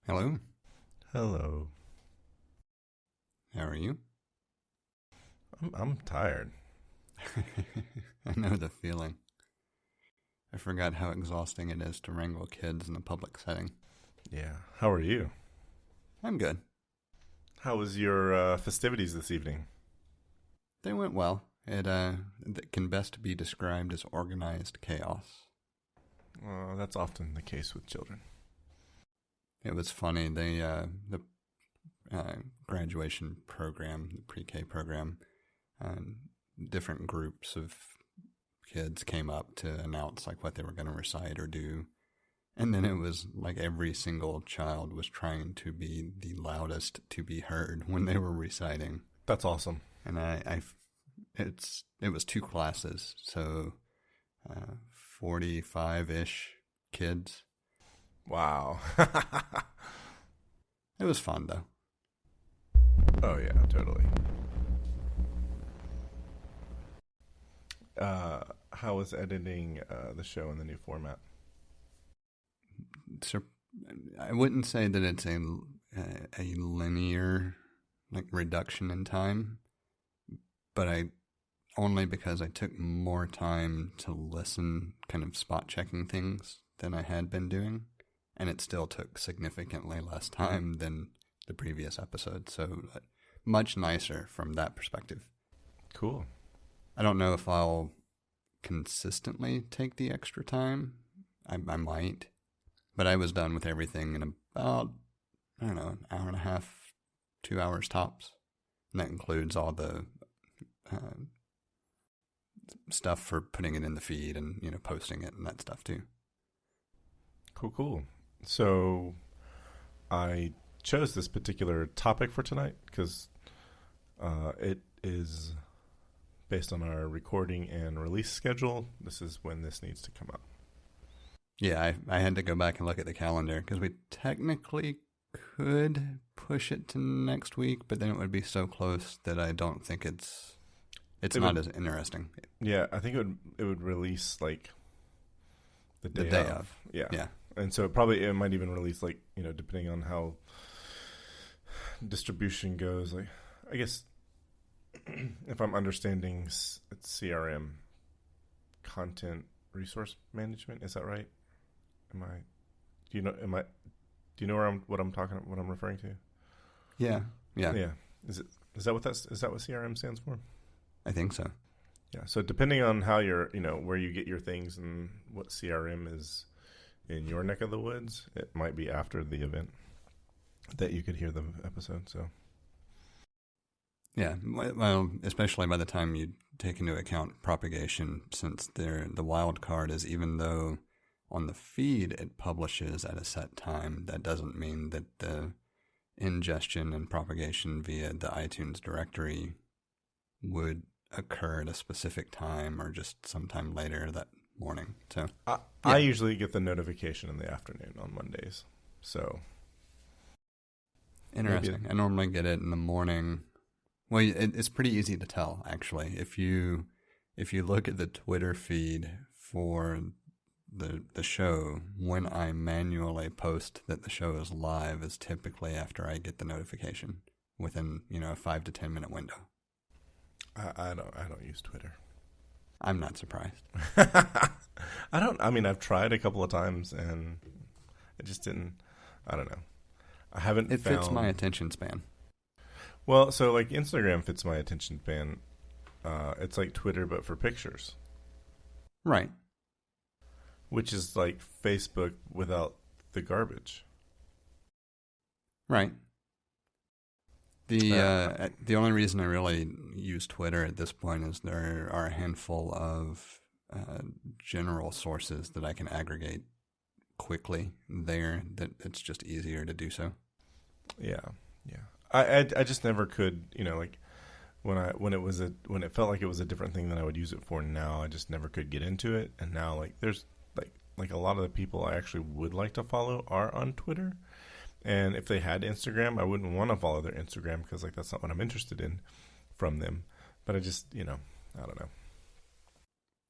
Hello, Hello. how are you? I'm tired. I know the feeling. I forgot how exhausting it is to wrangle kids in a public setting. Yeah. How are you? I'm good. How was your festivities this evening? They went well. It can best be described as organized chaos. That's often the case with children. It was funny. The graduation program, the pre-K program, different groups of kids came up to announce like what they were going to recite or do. And then it was like every single child was trying to be the loudest to be heard when they were reciting. That's awesome. And it was two classes, so 45-ish kids. Wow. It was fun though. Oh yeah, totally. How was editing the show in the new format? So I wouldn't say that it's a linear like reduction in time, but only because I took more time to listen, kind of spot checking things than I had been doing, and it still took significantly less time than the previous episode. So much nicer from that perspective. Cool. I don't know if I'll consistently take the extra time. I might. But I was done with everything in about, I don't know, an hour and a half, 2 hours tops. And that includes all the stuff for putting it in the feed and, posting it and that stuff too. Cool. So I chose this particular topic for tonight because it is based on our recording and release schedule. This is when this needs to come out. Yeah, I had to go back and look at the calendar because we technically could push it to next week, but then it would be so close that I don't think it's not as interesting. Yeah, I think it would release like the day of. Yeah. And so it might even release like, depending on how distribution goes. Like, I guess if I'm understanding, it's CRM, content resource management. Is that right? Do you know what I'm referring to? Yeah. Is that what CRM stands for? I think so. Yeah. So depending on how where you get your things and what CRM is in your neck of the woods, it might be after the event that you could hear the episode. So. Yeah. Well, especially by the time you take into account propagation, since the wild card is even though on the feed it publishes at a set time, that doesn't mean that the ingestion and propagation via the iTunes directory would occur at a specific time or just sometime later that morning. So I usually get the notification in the afternoon on Mondays. So interesting. I normally get it in the morning. Well, it's pretty easy to tell actually. If you look at the Twitter feed for the show, when I manually post that the show is live is typically after I get the notification within, a 5 to 10 minute window. I don't use Twitter. I'm not surprised. I've tried a couple of times and it just didn't. I don't know. I haven't. It fits my attention span. Well, so like Instagram fits my attention span. It's like Twitter but for pictures. Right. Which is like Facebook without the garbage. Right. The only reason I really use Twitter at this point is there are a handful of general sources that I can aggregate quickly there, that it's just easier to do so. Yeah. I just never could, like when it felt like it was a different thing than I would use it for now, I just never could get into it. And now like there's like a lot of the people I actually would like to follow are on Twitter. And if they had Instagram, I wouldn't want to follow their Instagram because like that's not what I'm interested in from them. But I just, I don't know.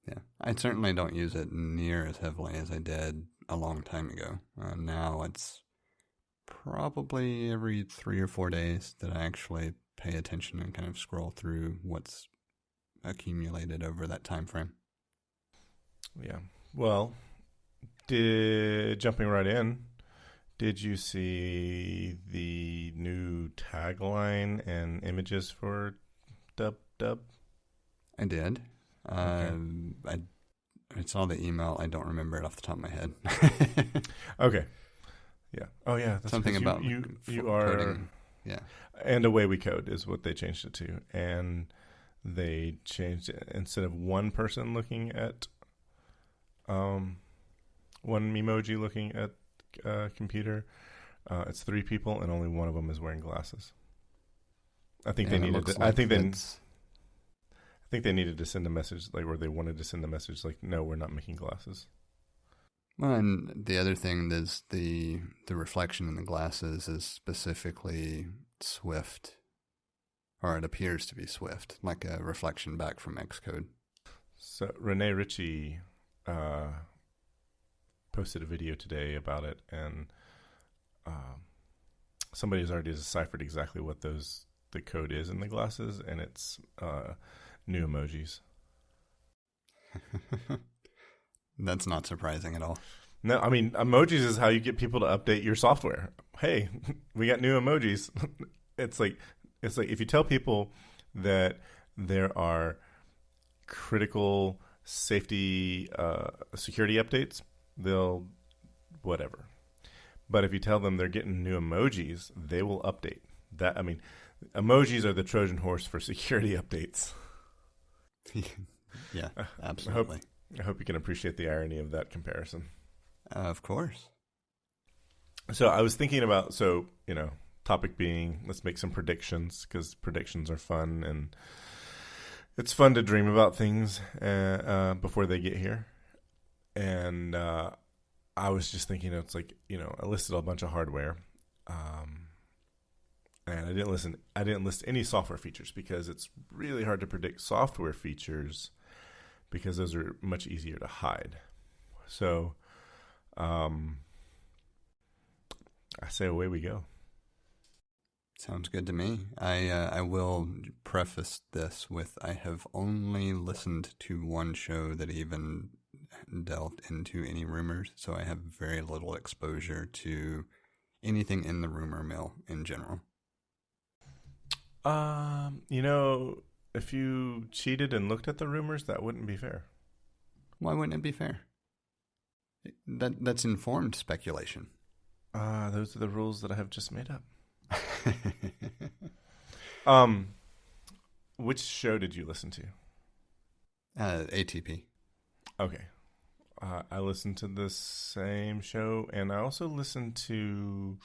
Yeah, I certainly don't use it near as heavily as I did a long time ago. Now it's probably every 3 or 4 days that I actually pay attention and kind of scroll through what's accumulated over that time frame. Yeah. Well, jumping right in, did you see the new tagline and images for Dub? I did. Okay. I saw the email. I don't remember it off the top of my head. Okay. Yeah. Oh, yeah. That's Something about you are coding. Yeah. And away we code is what they changed it to, and they changed it instead of one person looking at one emoji looking at a computer. It's 3 people, and only one of them is wearing glasses. I think they needed. I think they needed to send a message, like, where they wanted to send a message, like, no, we're not making glasses. Well, and the other thing is the reflection in the glasses is specifically Swift, or it appears to be Swift, like a reflection back from Xcode. So Renee Ritchie posted a video today about it, and somebody has already deciphered exactly what the code is in the glasses, and it's new emojis. That's not surprising at all. No, I mean, emojis is how you get people to update your software. Hey, we got new emojis. It's like if you tell people that there are critical safety security updates, they'll whatever. But if you tell them they're getting new emojis, they will update. That, I mean, emojis are the Trojan horse for security updates. Yeah, absolutely. I hope you can appreciate the irony of that comparison. Of course. So I was thinking about, topic being, let's make some predictions, because predictions are fun, and it's fun to dream about things before they get here. And I was just thinking, it's like, I listed a bunch of hardware, and I didn't list any software features, because it's really hard to predict software features, because those are much easier to hide. So I say away we go. Sounds good to me. I will preface this with, I have only listened to one show that even delved into any rumors, so I have very little exposure to anything in the rumor mill in general. If you cheated and looked at the rumors, that wouldn't be fair. Why wouldn't it be fair? That's informed speculation. Those are the rules that I have just made up. Which show did you listen to? ATP. Okay. I listened to the same show, and I also listened to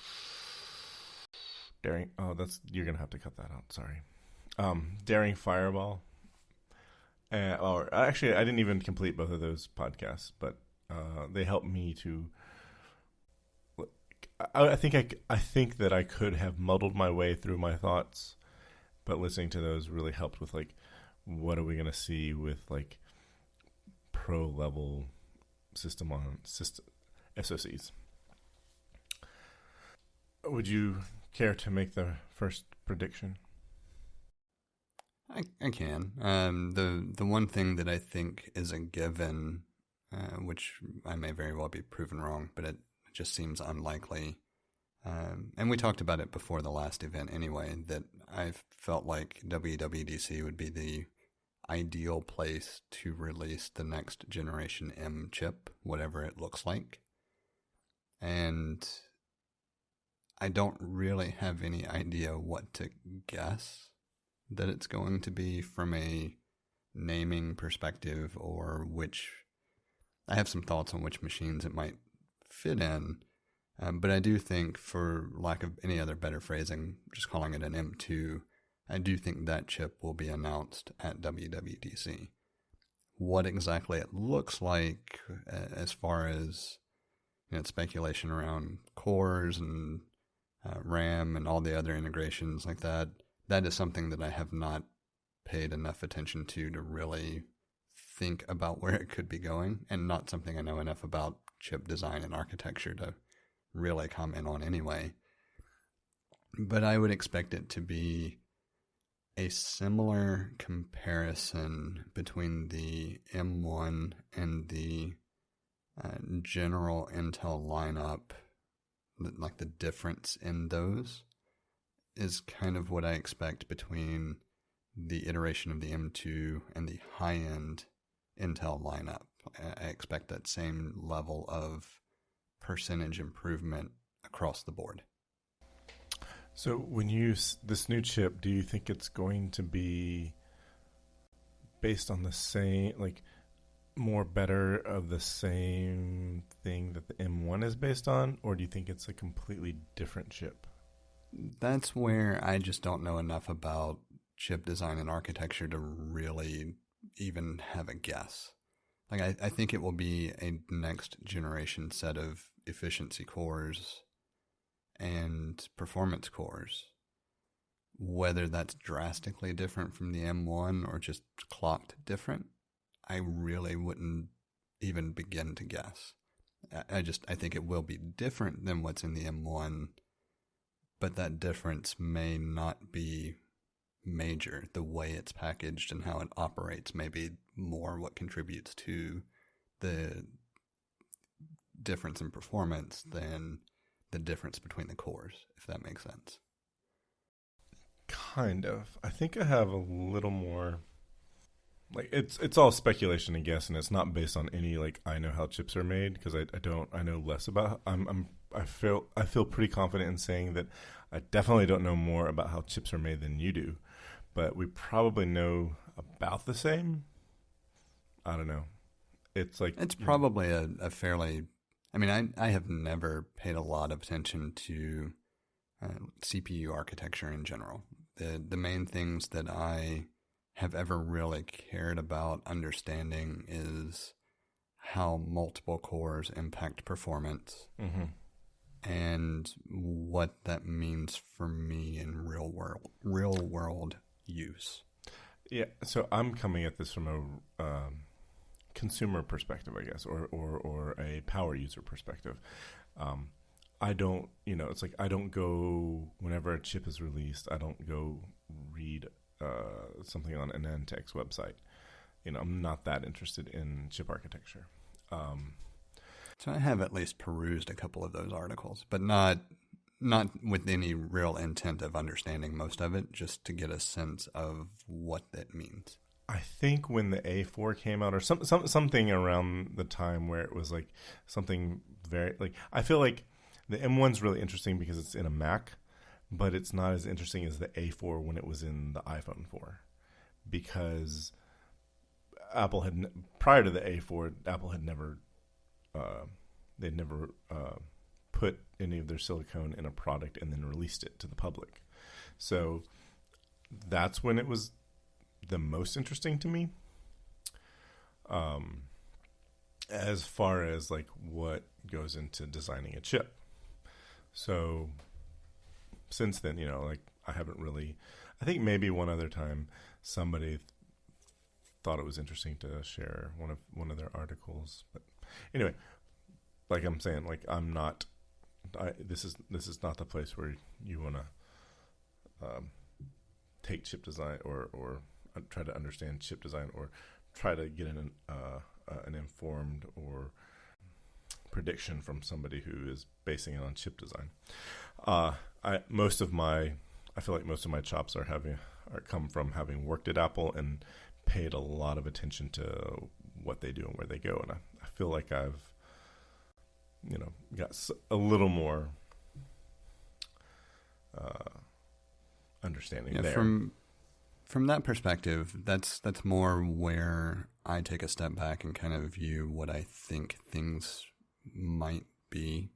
Daring. Oh, you're gonna have to cut that out. Sorry. Daring Fireball. Or actually, I didn't even complete both of those podcasts, but they helped me to. I think that I could have muddled my way through my thoughts, but listening to those really helped with, like, what are we gonna see with, like, pro level system SoCs. Would you care to make the first prediction? I can. The one thing that I think is a given, which I may very well be proven wrong, but it just seems unlikely. And we talked about it before the last event anyway, that I felt like WWDC would be the ideal place to release the next generation M chip, whatever it looks like. And I don't really have any idea what to guess that it's going to be from a naming perspective, or which I have some thoughts on which machines it might fit in. But I do think, for lack of any other better phrasing, just calling it an M2, I do think that chip will be announced at WWDC. What exactly it looks like, as far as speculation around cores and RAM and all the other integrations like that, that is something that I have not paid enough attention to really think about where it could be going, and not something I know enough about chip design and architecture to really comment on anyway. But I would expect it to be a similar comparison between the M1 and the general Intel lineup, like the difference in those is kind of what I expect between the iteration of the M2 and the high-end Intel lineup. I expect that same level of percentage improvement across the board. So when you use this new chip, do you think it's going to be based on the same, like more better of the same thing that the M1 is based on, or do you think it's a completely different chip? That's where I just don't know enough about chip design and architecture to really even have a guess. Like I think it will be a next generation set of efficiency cores and performance cores. Whether that's drastically different from the M1 or just clocked different, I really wouldn't even begin to guess. I think it will be different than what's in the M1, but that difference may not be major. The way it's packaged and how it operates may be more what contributes to the difference in performance than the difference between the cores, if that makes sense. Kind of. I think I have a little more, like it's all speculation and guess, and it's not based on any like I know how chips are made, because I know less about. I feel pretty confident in saying that I definitely don't know more about how chips are made than you do, but we probably know about the same. I don't know. It's probably a fairly. I mean, I have never paid a lot of attention to CPU architecture in general. The main things that I have ever really cared about understanding is how multiple cores impact performance, and what that means for me in real world use. Yeah, so I'm coming at this from a consumer perspective, I guess, or a power user perspective. I don't, it's like I don't go, whenever a chip is released, I don't go read something on an Antec's website. I'm not that interested in chip architecture. So I have at least perused a couple of those articles, but not with any real intent of understanding most of it, just to get a sense of what that means. I think when the A4 came out, or something around the time where it was like something very, like, I feel like the M1's really interesting because it's in a Mac, but it's not as interesting as the A4 when it was in the iPhone 4, because Apple had, prior to the A4, Apple had never, they'd never put any of their silicone in a product and then released it to the public. So that's when it was the most interesting to me, as far as like what goes into designing a chip. So since then, like I haven't really, I think maybe one other time somebody thought it was interesting to share one of their articles, but anyway, like I'm saying, like I'm not, this is not the place where you want to take chip design or try to understand chip design or try to get an informed or prediction from somebody who is basing it on chip design. I feel like most of my chops come from having worked at Apple and paid a lot of attention to what they do and where they go, and I feel like I've got a little more understanding there. From that perspective, that's more where I take a step back and kind of view what I think things might be.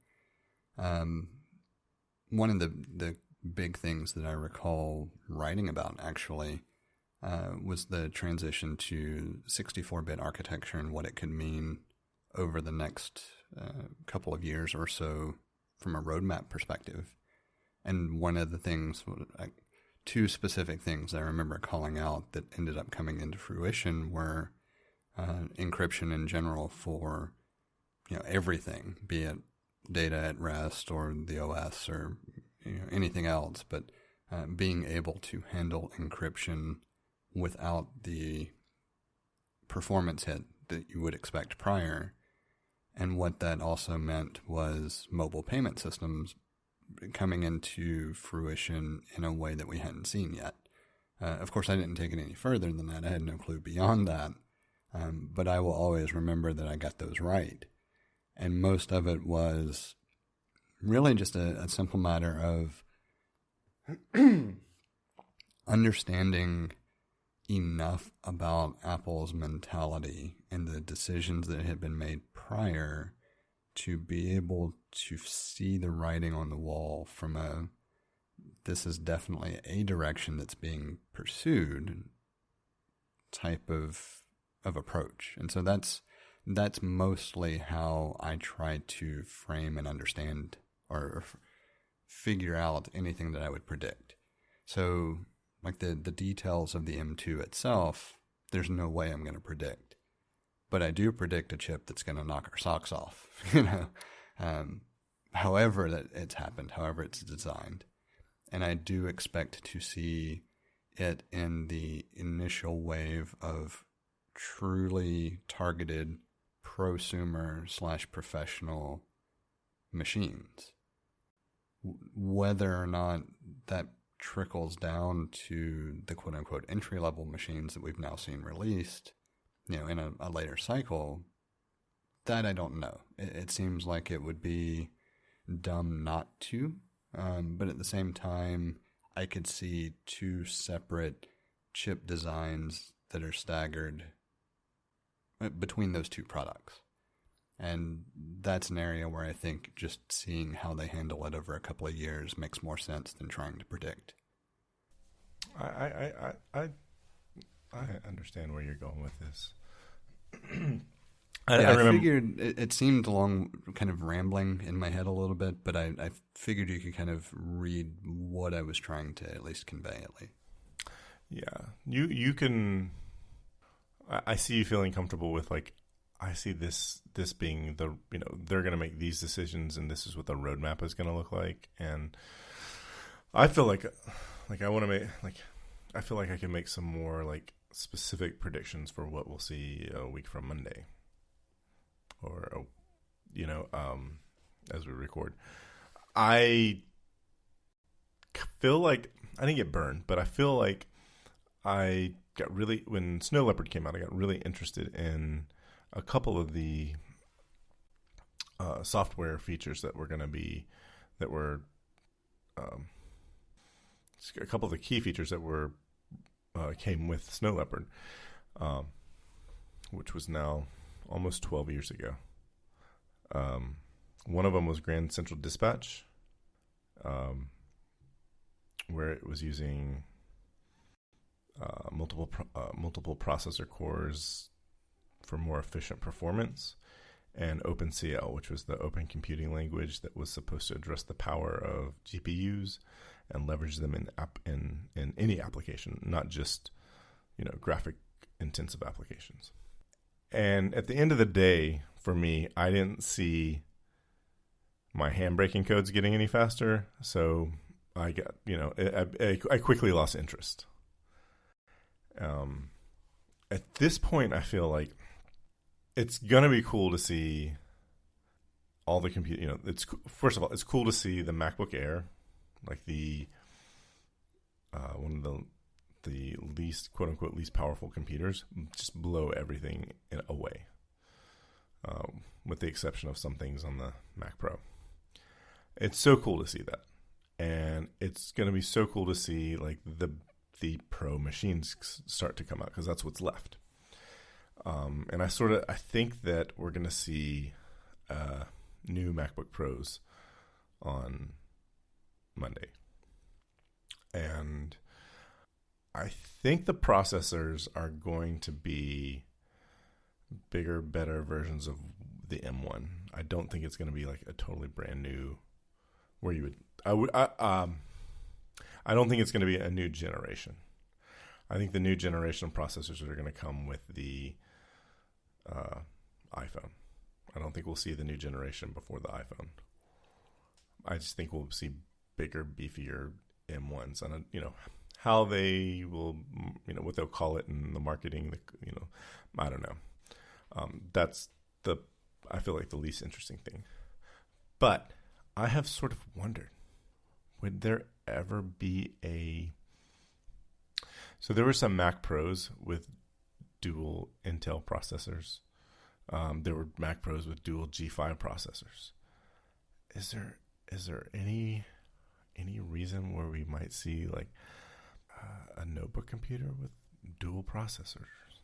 One of the big things that I recall writing about actually was the transition to 64-bit architecture and what it could mean over the next couple of years or so from a roadmap perspective. And one of the things, two specific things I remember calling out that ended up coming into fruition were encryption in general for everything, be it data at rest or the OS or anything else, but being able to handle encryption without the performance hit that you would expect prior. And what that also meant was mobile payment systems coming into fruition in a way that we hadn't seen yet. Of course, I didn't take it any further than that. I had no clue beyond that. But I will always remember that I got those right. And most of it was really just a simple matter of understanding enough about Apple's mentality and the decisions that had been made prior to be able to see the writing on the wall from this is definitely a direction that's being pursued type of approach. And so that's mostly how I try to frame and understand or figure out anything that I would predict. So like the details of the M2 itself, there's no way I'm going to predict. But I do predict a chip that's going to knock our socks off, however that it's happened, however it's designed. And I do expect to see it in the initial wave of truly targeted prosumer/professional machines. Whether or not that trickles down to the quote-unquote entry-level machines that we've now seen released, in a later cycle, that I don't know. It seems like it would be dumb not to, but at the same time, I could see two separate chip designs that are staggered between those two products. And that's an area where I think just seeing how they handle it over a couple of years makes more sense than trying to predict. I understand where you're going with this. I figured it seemed kind of rambling in my head a little bit, but I figured you could kind of read what I was trying to at least convey at least. Yeah, you can. I see you feeling comfortable with I see this being they're going to make these decisions and this is what the roadmap is going to look like, and I feel like I want to make I feel like I can make some more specific predictions for what we'll see a week from Monday, or as we record. I feel like I didn't get burned, but I feel like I got when Snow Leopard came out, I got really interested in a couple of the software features that were a couple of the key features that came with Snow Leopard, which was now almost 12 years ago. One of them was Grand Central Dispatch, where it was using multiple processor cores for more efficient performance, and OpenCL, which was the open computing language that was supposed to address the power of GPUs and leverage them in any application, not just graphic intensive applications. And at the end of the day, for me, I didn't see my handbraking codes getting any faster, so I got I quickly lost interest. At this point, I feel like it's gonna be cool to see all the compute. It's first of all, it's cool to see the MacBook Air, like the one of the least quote unquote least powerful computers, just blow everything away, with the exception of some things on the Mac Pro. It's so cool to see that, and it's gonna be so cool to see the Pro machines start to come out, because that's what's left. And I think that we're going to see new MacBook Pros on Monday. And I think the processors are going to be bigger, better versions of the M1. I don't think it's going to be a totally brand new, where you would, I don't think it's going to be a new generation. I think the new generation of processors are going to come with the iPhone. I don't think we'll see the new generation before the iPhone. I just think we'll see bigger, beefier M1s, and how they will, what they'll call it in the marketing. I don't know. That's I feel like the least interesting thing. But I have sort of wondered, would there ever be so there were some Mac Pros with dual Intel processors. There were Mac Pros with dual G5 processors. Is there any reason where we might see like a notebook computer with dual processors?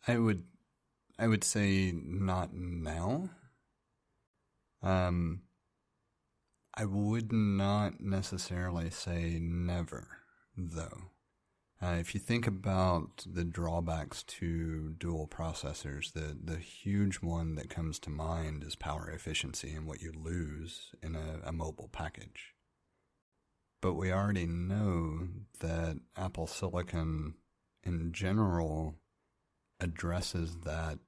I would say not now. I would not necessarily say never, though. If you think about the drawbacks to dual processors, the huge one that comes to mind is power efficiency and what you lose in a mobile package. But we already know that Apple Silicon in general addresses that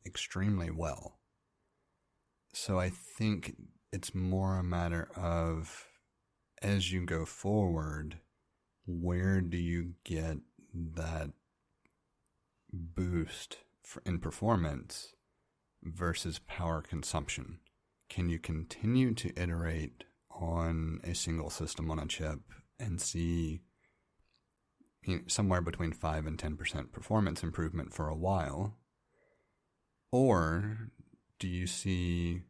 extremely well. So I think it's more a matter of, as you go forward, where do you get that boost in performance versus power consumption? Can you continue to iterate on a single system on a chip and see somewhere between 5 and 10% performance improvement for a while? Or do you see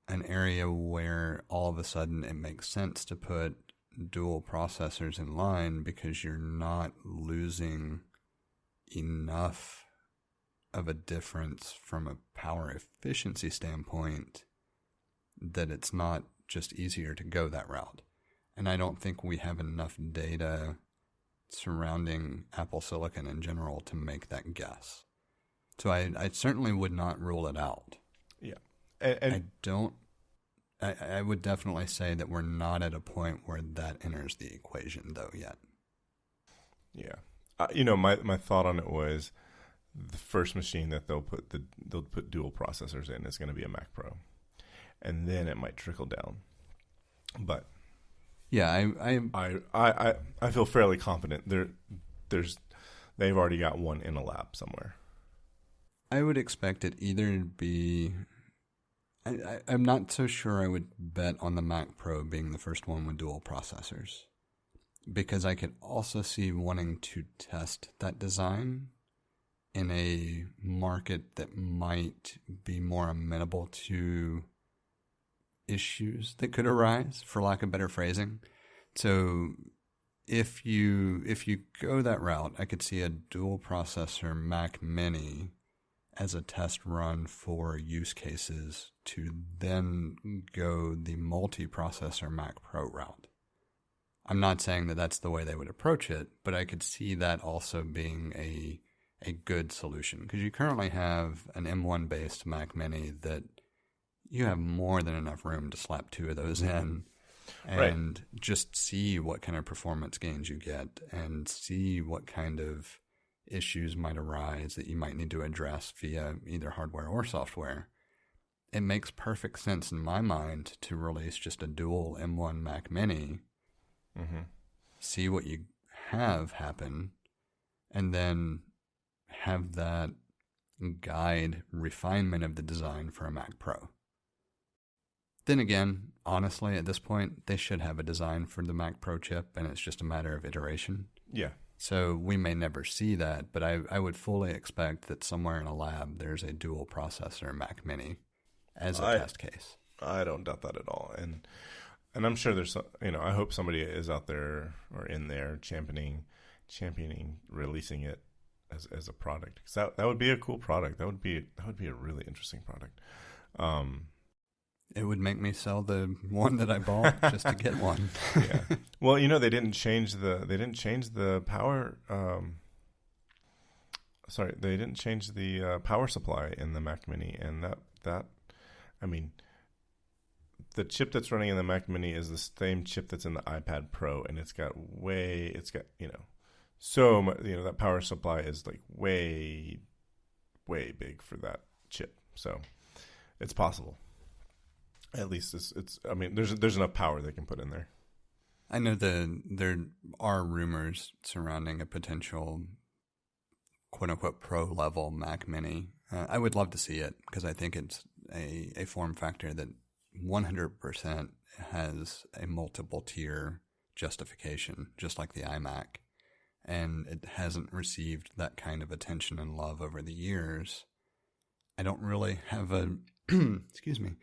an area where all of a sudden it makes sense to put dual processors in line because you're not losing enough of a difference from a power efficiency standpoint that it's not just easier to go that route? And I don't think we have enough data surrounding Apple Silicon in general to make that guess. So I certainly would not rule it out. Yeah. I would definitely say that we're not at a point where that enters the equation, though, yet. Yeah. My thought on it was the first machine that they'll put dual processors in is going to be a Mac Pro, and then it might trickle down. But yeah, I feel fairly confident they've already got one in a lab somewhere. I would expect it either to be. I'm not so sure I would bet on the Mac Pro being the first one with dual processors, because I could also see wanting to test that design in a market that might be more amenable to issues that could arise, for lack of better phrasing. So if you go that route, I could see a dual processor Mac Mini as a test run for use cases to then go the multi-processor Mac Pro route. I'm not saying that that's the way they would approach it, but I could see that also being a good solution, because you currently have an M1 based Mac Mini that you have more than enough room to slap two of those in and just see what kind of performance gains you get and see what kind of issues might arise that you might need to address via either hardware or software. It makes perfect sense in my mind to release just a dual M1 Mac Mini, see what you have happen, and then have that guide refinement of the design for a Mac Pro. Then again, honestly, at this point, they should have a design for the Mac Pro chip, and it's just a matter of iteration. Yeah. So we may never see that, but I would fully expect that somewhere in a lab there's a dual processor Mac Mini as a test case. I don't doubt that at all, and I'm sure there's I hope somebody is out there or in there championing releasing it as a product, because that would be a cool product. That would be a really interesting product. It would make me sell the one that I bought just to get one. Yeah. Well, they didn't change the power. They didn't change the power supply in the Mac Mini, and that I mean, the chip that's running in the Mac Mini is the same chip that's in the iPad Pro, and it's got so much. That power supply is like way big for that chip, so it's possible. At least it's. I mean, there's enough power they can put in there. I know there are rumors surrounding a potential quote-unquote pro-level Mac Mini. I would love to see it because I think it's a form factor that 100% has a multiple-tier justification, just like the iMac. And it hasn't received that kind of attention and love over the years. I don't really have a... excuse me.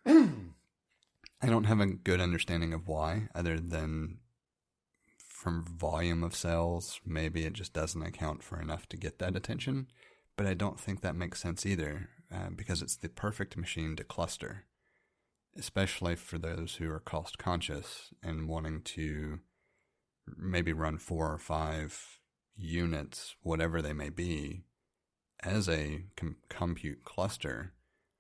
I don't have a good understanding of why, other than from volume of sales, maybe it just doesn't account for enough to get that attention. But I don't think that makes sense either, because it's the perfect machine to cluster, especially for those who are cost conscious and wanting to maybe run 4 or 5 units, whatever they may be, as a compute cluster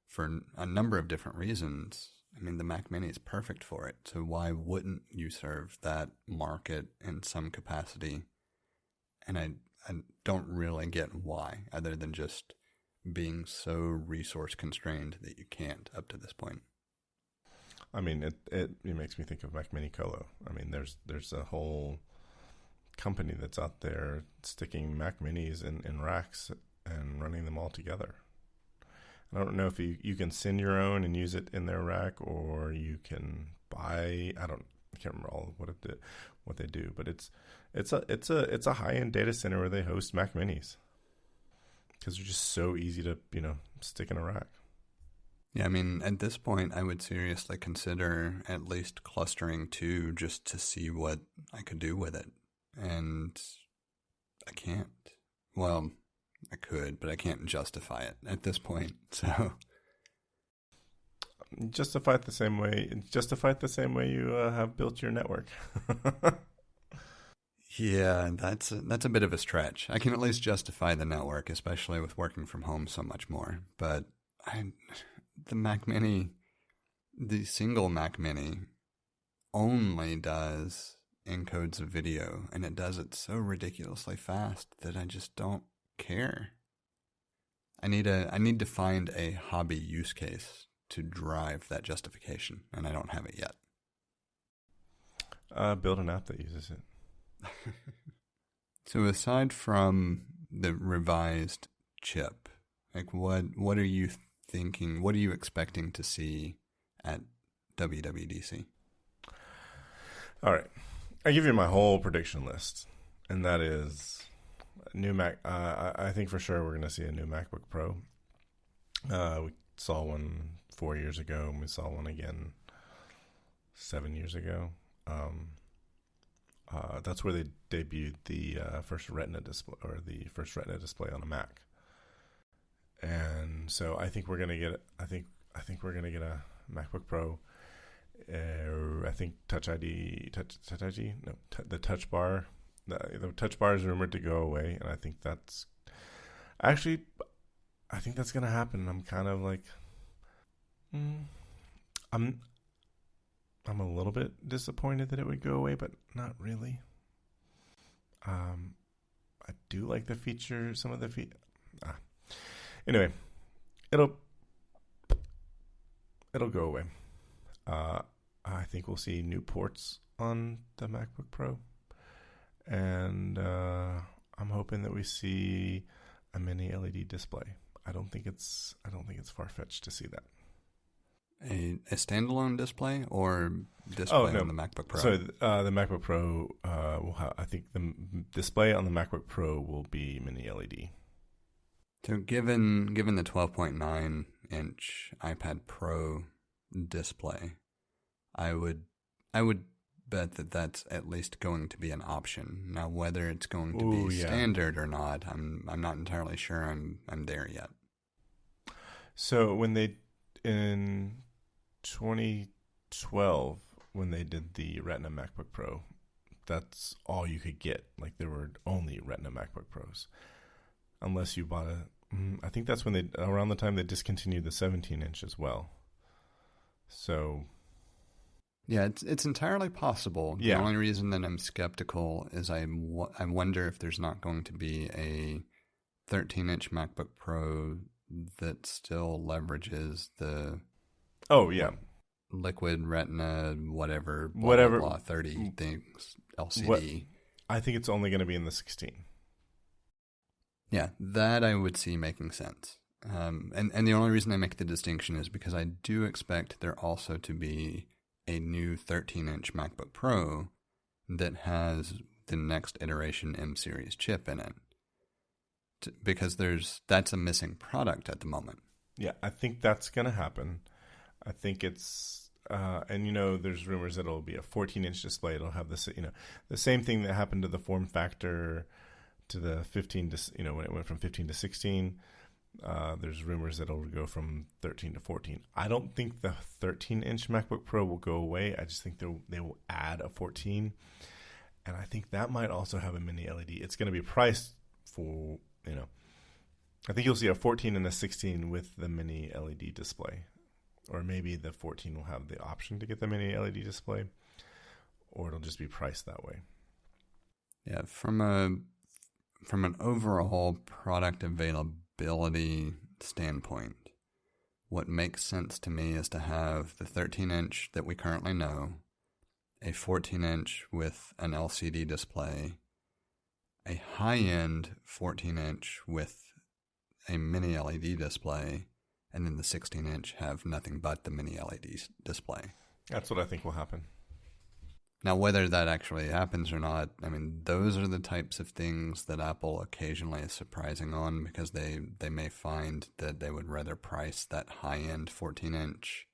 for a number of different reasons. I mean, the Mac Mini is perfect for it. So why wouldn't you serve that market in some capacity? And I don't really get why, other than just being so resource constrained that you can't up to this point. I mean, it makes me think of Mac Mini Colo. I mean, there's a whole company that's out there sticking Mac Minis in racks and running them all together. I don't know if you can send your own and use it in their rack, or you can buy. I can't remember all of what they do, but it's a high end data center where they host Mac Minis because they're just so easy to stick in a rack. Yeah, I mean, at this point, I would seriously consider at least clustering 2 just to see what I could do with it, and I can't. Well, I could, but I can't justify it at this point. So justify it the same way you have built your network. Yeah, that's a bit of a stretch. I can at least justify the network, especially with working from home so much more. But the Mac Mini, the single Mac Mini, only does encodes a video, and it does it so ridiculously fast that I just don't care. I need to find a hobby use case to drive that justification, and I don't have it yet. Build an app that uses it. So aside from the revised chip, like what are you thinking? What are you expecting to see at WWDC? All right, I give you my whole prediction list, and that is new Mac. I think for sure we're going to see a new MacBook Pro. We saw one 4 years ago, and we saw one again 7 years ago. That's where they debuted the first Retina display, or the first Retina display on a Mac. And so I think we're gonna get. I think we're gonna get a MacBook Pro. I think Touch ID. No, the Touch Bar. The Touch Bar is rumored to go away, and I think that's gonna happen. I'm kind of like, I'm a little bit disappointed that it would go away, but not really. I do like the feature, some of the Anyway, it'll go away. I think we'll see new ports on the MacBook Pro, and I'm hoping that we see a mini LED display. I don't think it's far-fetched to see that. A standalone display or display on the MacBook Pro? So the MacBook Pro will have, I think the display on the MacBook Pro will be mini LED. So given the 12.9 inch iPad Pro display, I would bet that that's at least going to be an option. Now whether it's going to be standard or not, I'm not entirely sure I'm there yet. So when they in 2012, when they did the Retina MacBook Pro, that's all you could get. Like, there were only Retina MacBook Pros, unless you bought I think that's when around the time they discontinued the 17-inch as well. So, yeah, it's entirely possible. Yeah. The only reason that I'm skeptical is I wonder if there's not going to be a 13-inch MacBook Pro that still leverages the Oh, yeah. Liquid Retina, whatever, blah, Whatever. blah, blah, 30 things, LCD. I think it's only going to be in the 16. Yeah, that I would see making sense. And the only reason I make the distinction is because I do expect there also to be a new 13-inch MacBook Pro that has the next iteration M series chip in it. Because that's a missing product at the moment. Yeah, I think that's going to happen. I think it's, and there's rumors that it'll be a 14-inch display. It'll have this, the same thing that happened to the form factor to the 15 to, when it went from 15 to 16. There's rumors that it'll go from 13 to 14. I don't think the 13-inch MacBook Pro will go away. I just think they will add a 14. And I think that might also have a mini LED. It's going to be priced for, I think you'll see a 14 and a 16 with the mini LED display. Or maybe the 14 will have the option to get the mini LED display. Or it'll just be priced that way. Yeah, from an overall product availability standpoint, what makes sense to me is to have the 13-inch that we currently know, a 14-inch with an LCD display, a high-end 14-inch with a mini LED display, and then the 16-inch have nothing but the mini LED display. That's what I think will happen. Now, whether that actually happens or not, I mean, those are the types of things that Apple occasionally is surprising on, because they may find that they would rather price that high-end 14-inch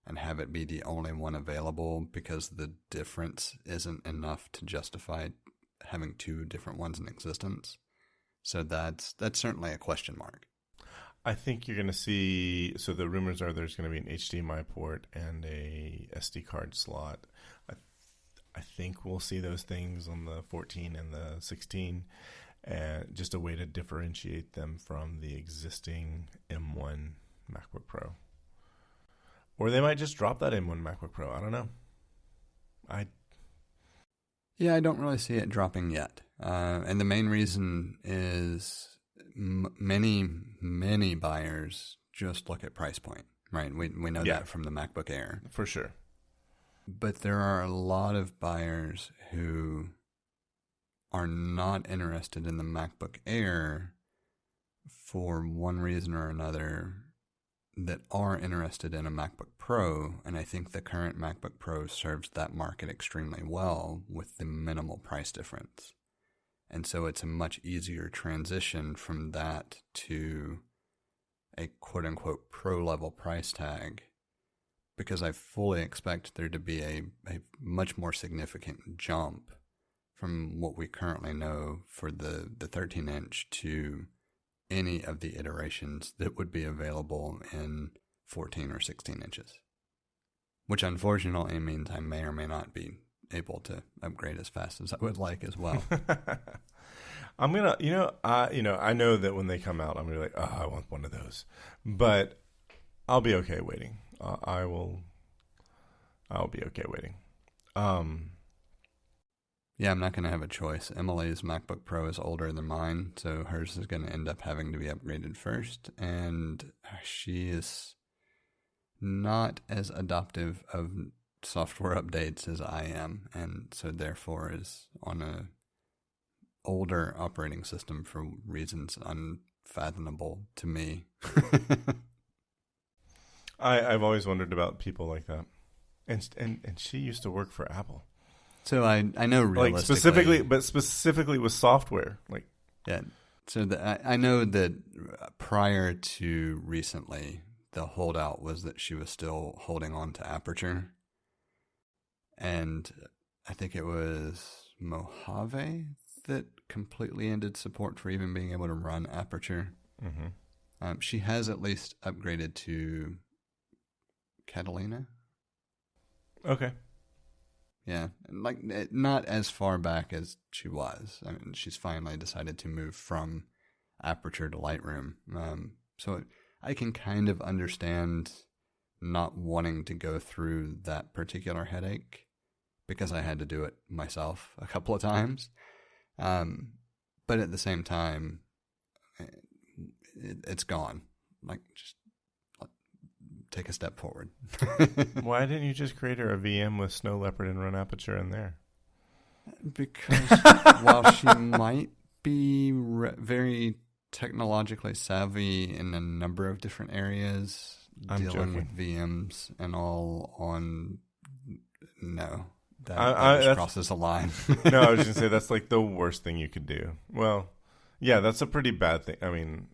and have it be the only one available because the difference isn't enough to justify having two different ones in existence. So that's certainly a question mark. I think you're going to see, so the rumors are there's going to be an HDMI port and a SD card slot. I think we'll see those things on the 14 and the 16, and just a way to differentiate them from the existing M1 MacBook Pro. Or they might just drop that M1 MacBook Pro. I don't know. I don't really see it dropping yet. And the main reason is many buyers just look at price point, right? We know that from the MacBook Air. For sure. But there are a lot of buyers who are not interested in the MacBook Air for one reason or another that are interested in a MacBook Pro, and I think the current MacBook Pro serves that market extremely well with the minimal price difference. And so it's a much easier transition from that to a quote-unquote pro-level price tag, because I fully expect there to be a much more significant jump from what we currently know for the 13-inch to any of the iterations that would be available in 14 or 16 inches. Which unfortunately means I may or may not be able to upgrade as fast as I would like as well. I'm gonna, I know that when they come out, I'm gonna be like, oh, I want one of those, but I'll be okay waiting. I'll be okay waiting. Yeah, I'm not going to have a choice. Emily's MacBook Pro is older than mine, so hers is going to end up having to be upgraded first, and she is not as adoptive of software updates as I am, and so therefore is on a older operating system for reasons unfathomable to me. I've always wondered about people like that, and she used to work for Apple. So I know realistically, specifically with software, yeah. So I know that prior to recently, the holdout was that she was still holding on to Aperture, and I think it was Mojave that completely ended support for even being able to run Aperture. Mm-hmm. She has at least upgraded to Catalina. Okay. Yeah, not as far back as she was. I mean, she's finally decided to move from Aperture to Lightroom. So I can kind of understand not wanting to go through that particular headache, because I had to do it myself a couple of times. But at the same time, it's gone. Just take a step forward. Why didn't you just create her a VM with Snow Leopard and Run Aperture in there? Because while she might be very technologically savvy in a number of different areas, dealing with VMs and all on, no, that just crosses a line. No, I was just going to say that's like the worst thing you could do. Well, yeah, that's a pretty bad thing. I mean,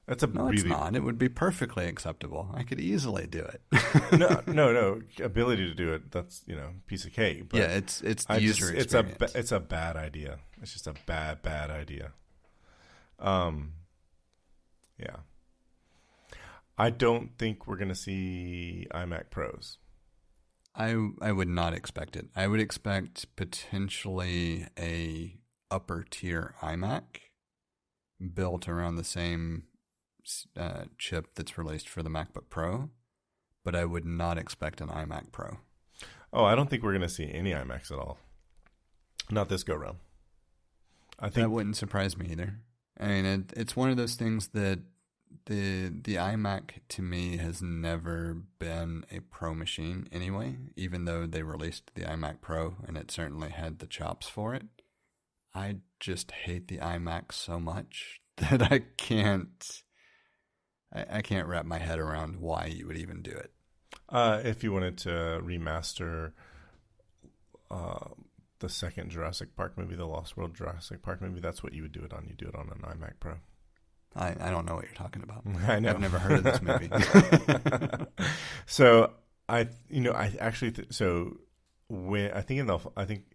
that's it's not. It would be perfectly acceptable. I could easily do it. No. Ability to do it, that's, piece of cake. But yeah, it's the user experience. It's a bad idea. It's just a bad idea. Yeah. I don't think we're going to see iMac Pros. I would not expect it. I would expect potentially a upper tier iMac built around the same chip that's released for the MacBook Pro, but I would not expect an iMac Pro. Oh, I don't think we're going to see any iMacs at all. Not this go round. I think that wouldn't surprise me either. I mean, it's one of those things that the iMac to me has never been a pro machine anyway, even though they released the iMac Pro and it certainly had the chops for it. I just hate the iMac so much that I can't wrap my head around why you would even do it. If you wanted to remaster the second Jurassic Park movie, the Lost World Jurassic Park movie, that's what you would do it on. You do it on an iMac Pro. I don't know what you're talking about. I know. I've never heard of this movie. So I think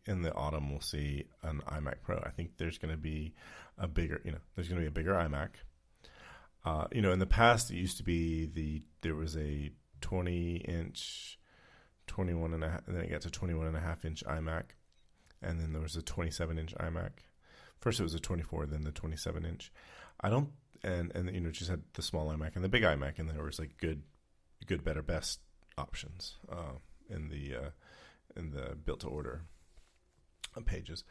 in the autumn we'll see an iMac Pro. I think there's going to be a bigger iMac. In the past it used to be there was a 20-inch, 21 and a half, and then it got to 21 and a half inch iMac, and then there was a 27-inch iMac. First it was a 24, then the 27-inch. And just had the small iMac and the big iMac, and there was like good, better, best options in the built to order pages.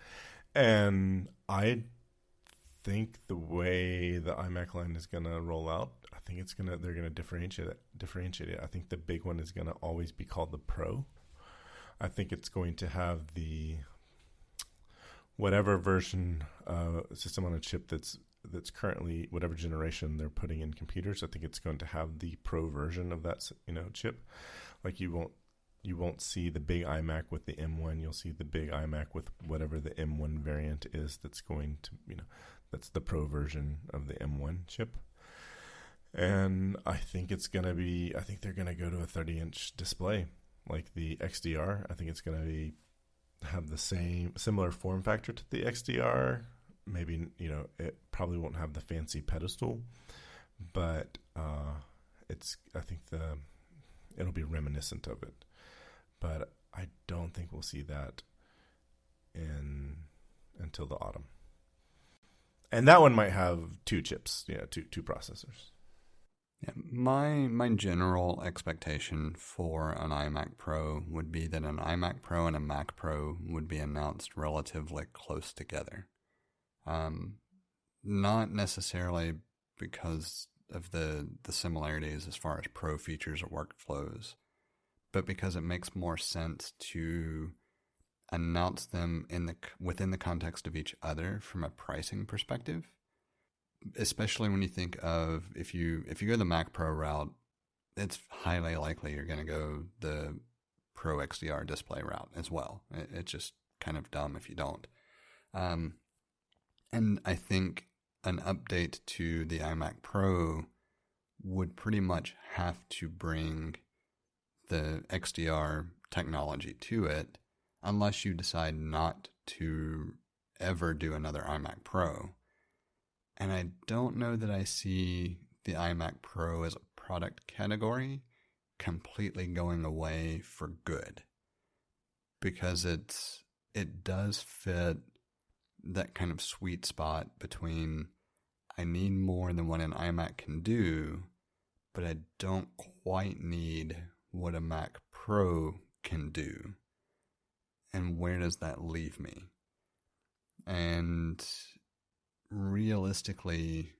And I think the way the iMac line is going to roll out, I think they're going to differentiate it. I think the big one is going to always be called the Pro. I think it's going to have the whatever version system on a chip that's currently whatever generation they're putting in computers. I think it's going to have the Pro version of that chip. Like you won't see the big iMac with the M1. You'll see the big iMac with whatever the M1 variant is. That's going to that's the Pro version of the M1 chip. And I think they're going to go to a 30-inch display like the XDR. I think it's going to have the similar form factor to the XDR. Maybe, it probably won't have the fancy pedestal, but I think it'll be reminiscent of it. But I don't think we'll see that until the autumn. And that one might have two chips, two processors. Yeah, my general expectation for an iMac Pro would be that an iMac Pro and a Mac Pro would be announced relatively close together. Not necessarily because of the similarities as far as pro features or workflows, but because it makes more sense to announce them within the context of each other from a pricing perspective. Especially when you think of if you go the Mac Pro route, it's highly likely you're going to go the Pro XDR display route as well. It's just kind of dumb if you don't. And I think an update to the iMac Pro would pretty much have to bring the XDR technology to it, unless you decide not to ever do another iMac Pro. And I don't know that I see the iMac Pro as a product category completely going away for good, because it does fit that kind of sweet spot between I need more than what an iMac can do, but I don't quite need what a Mac Pro can do. And where does that leave me? And realistically,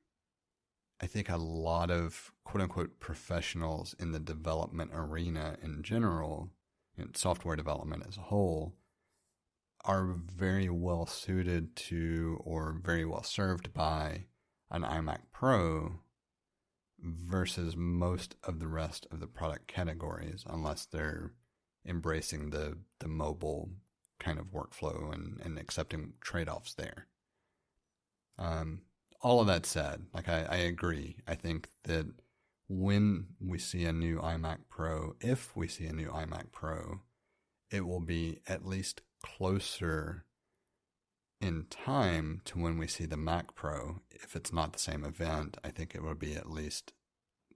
I think a lot of quote-unquote professionals in the development arena in general, and software development as a whole, are very well suited to or very well served by an iMac Pro versus most of the rest of the product categories, unless they're embracing the mobile kind of workflow and accepting trade-offs there. All of that said, like I agree. I think that when we see a new iMac Pro, if we see a new iMac Pro, it will be at least closer in time to when we see the Mac Pro. If it's not the same event, I think it will be at least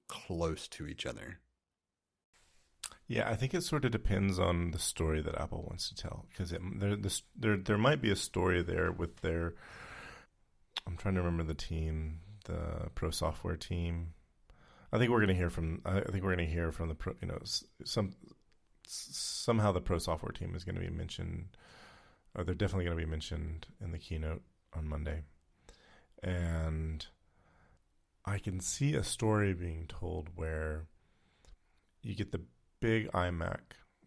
close to each other. Yeah, I think it sort of depends on the story that Apple wants to tell, because there might be a story there with their, I'm trying to remember the team, the Pro Software team. I think we're going to hear from the Pro, somehow the Pro Software team is going to be mentioned, or they're definitely going to be mentioned in the keynote on Monday. And I can see a story being told where you get the big iMac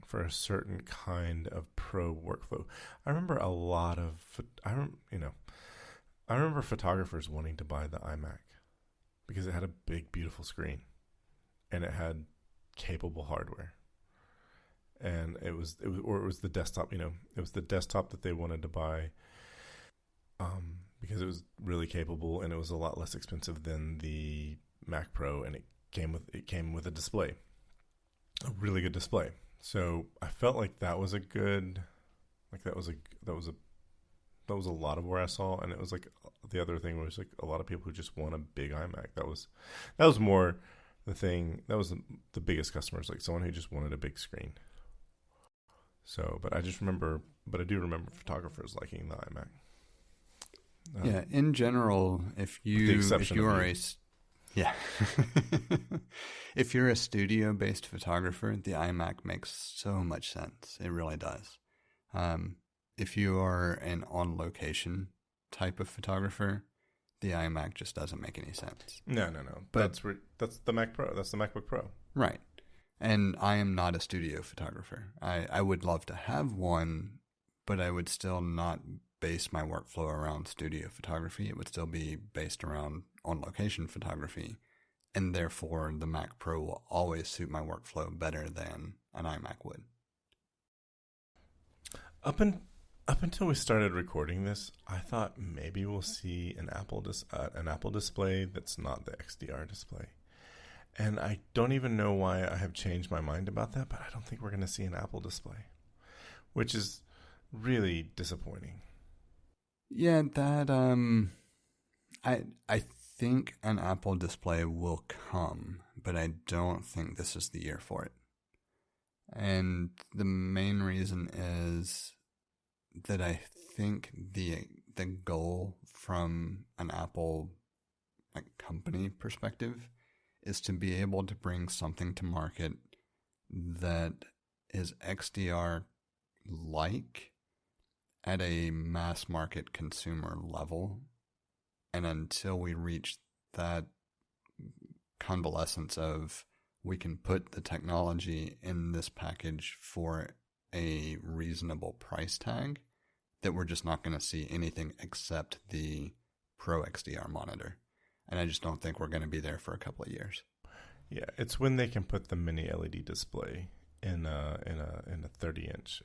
for a certain kind of pro workflow. I remember I remember photographers wanting to buy the iMac because it had a big, beautiful screen and it had capable hardware. And it was the desktop, it was the desktop that they wanted to buy because it was really capable and it was a lot less expensive than the Mac Pro, and it came with a display, a really good display. So I felt like that was a lot of where I saw, and it was like the other thing was like a lot of people who just want a big iMac. That was more the thing. That was the biggest customers, like someone who just wanted a big screen. So, but I do remember photographers liking the iMac. Yeah, in general, if you're a studio-based photographer, the iMac makes so much sense. It really does. If you are an on-location type of photographer, the iMac just doesn't make any sense. No. But that's the Mac Pro. That's the MacBook Pro. Right. And I am not a studio photographer. I would love to have one, but I would still not base my workflow around studio photography. It would still be based around on-location photography. And therefore, the Mac Pro will always suit my workflow better than an iMac would. Up until we started recording this, I thought maybe we'll see an Apple display that's not the XDR display. And I don't even know why I have changed my mind about that, but I don't think we're going to see an Apple display, which is really disappointing. Yeah, that I think an Apple display will come, but I don't think this is the year for it. And the main reason is that I think the goal from an Apple company perspective is to be able to bring something to market that is XDR-like at a mass market consumer level. And until we reach that convalescence of we can put the technology in this package for a reasonable price tag, that we're just not going to see anything except the Pro XDR monitor. And I just don't think we're going to be there for a couple of years. Yeah, it's when they can put the mini LED display in a 30-inch,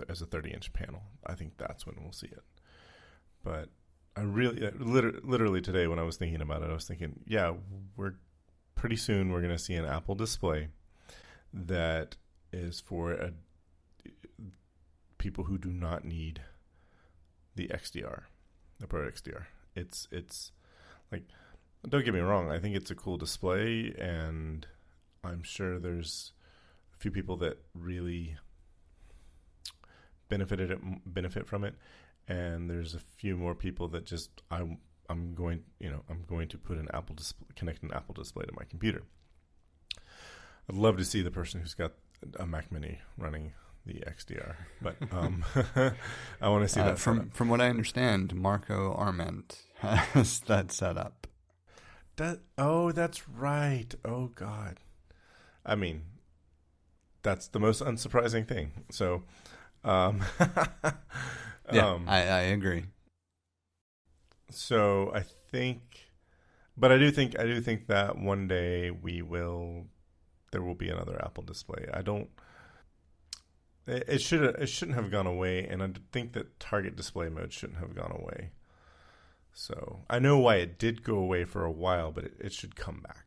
as a 30-inch panel. I think that's when we'll see it. But I really, literally today when I was thinking about it, I was thinking, yeah, pretty soon we're going to see an Apple display that is for people who do not need the XDR, the Pro XDR. It's like, don't get me wrong, I think it's a cool display, and I'm sure there's a few people that really benefit from it, and there's a few more people that just I'm going to put connect an Apple display to my computer. I'd love to see the person who's got a Mac Mini running the XDR, but I want to see that from what I understand, Marco Arment has that set up. That's right. Oh God. I mean, that's the most unsurprising thing. So, um, Yeah, I agree. So I think, but I do think that one day there will be another Apple display. I don't. It shouldn't have gone away, and I think that target display mode shouldn't have gone away. So I know why it did go away for a while, but it should come back.